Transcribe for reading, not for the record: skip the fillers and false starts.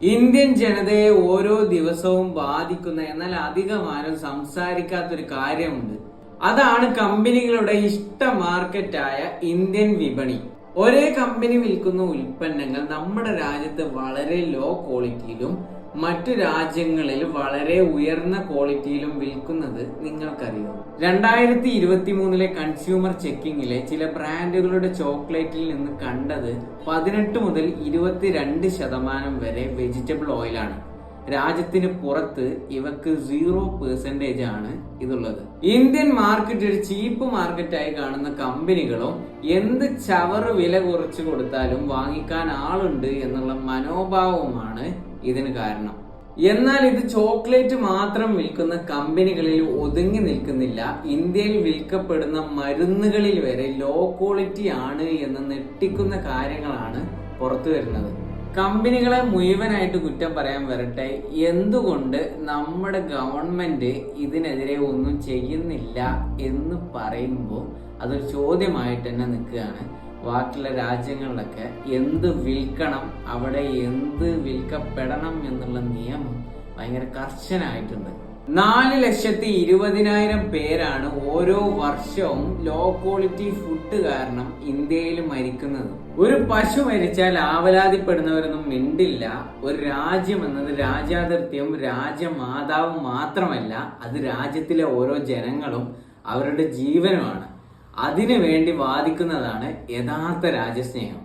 Indian ജനതയെ ഓരോ ദിവസവും ബാധിക്കുന്ന എന്നാൽ അധികമാരും സംസാരിക്കാത്തൊരു കാര്യമുണ്ട്. അതാണ് കമ്പനികളുടെ ഇഷ്ട മാർക്കറ്റായ ഇന്ത്യൻ വിപണി. ഒരേ കമ്പനി വിൽക്കുന്ന ഉൽപ്പന്നങ്ങൾ നമ്മുടെ രാജ്യത്ത് വളരെ ലോ ക്വാളിറ്റിയിലും മറ്റു രാജ്യങ്ങളിൽ വളരെ ഉയർന്ന ക്വാളിറ്റിയിലും വിൽക്കുന്നത് നിങ്ങൾക്കറിയോ? 2023 കൺസ്യൂമർ ചെക്കിങ്ങിലെ ചില ബ്രാൻഡുകളുടെ ചോക്ലേറ്റിൽ നിന്ന് കണ്ടത് 18 മുതൽ 22% വരെ വെജിറ്റബിൾ ഓയിലാണ്. രാജ്യത്തിന് പുറത്ത് ഇവക്ക് 0% ആണ് ഇതുള്ളത്. ഇന്ത്യൻ മാർക്കറ്റ് ഒരു ചീപ്പ് മാർക്കറ്റായി കാണുന്ന കമ്പനികളും എന്ത് ചവറ് വില കുറച്ചു കൊടുത്താലും വാങ്ങിക്കാൻ ആളുണ്ട് എന്നുള്ള മനോഭാവവുമാണ് ഇതിന് കാരണം. എന്നാൽ ഇത് ചോക്ലേറ്റ് മാത്രം വിൽക്കുന്ന കമ്പനികളിൽ ഒതുങ്ങി നിൽക്കുന്നില്ല. ഇന്ത്യയിൽ വിൽക്കപ്പെടുന്ന മരുന്നുകളിൽ വരെ ലോ ക്വാളിറ്റി ആണ് എന്ന് ഞെട്ടിക്കുന്ന കാര്യങ്ങളാണ് പുറത്തു വരുന്നത്. കമ്പനികളെ മുഴുവനായിട്ട് കുറ്റം പറയാൻ വരട്ടെ, എന്തുകൊണ്ട് നമ്മുടെ ഗവൺമെന്റ് ഇതിനെതിരെ ഒന്നും ചെയ്യുന്നില്ല എന്ന് പറയുമ്പോൾ അതൊരു ചോദ്യമായിട്ട് തന്നെ നിൽക്കുകയാണ്. ബാക്കിയുള്ള രാജ്യങ്ങളിലൊക്കെ എന്ത് വിൽക്കണം, അവിടെ എന്ത് വിൽക്കപ്പെടണം എന്നുള്ള നിയമം ഭയങ്കര കർശനമായിട്ടുണ്ട്. 4,20,000 പേരാണ് ഓരോ വർഷവും ലോ ക്വാളിറ്റി ഫുഡ് കാരണം ഇന്ത്യയിൽ മരിക്കുന്നത്. ഒരു പശു മരിച്ചാൽ ആവലാതിപ്പെടുന്നവരൊന്നും മിണ്ടില്ല. ഒരു രാജ്യം എന്നത് രാജ്യാതിർഥ്യം രാജ്യമാതാവ് മാത്രമല്ല, അത് രാജ്യത്തിലെ ഓരോ ജനങ്ങളും അവരുടെ ജീവനുമാണ്. അതിനു വേണ്ടി വാദിക്കുന്നതാണ് യഥാർത്ഥ രാജ്യസ്നേഹം.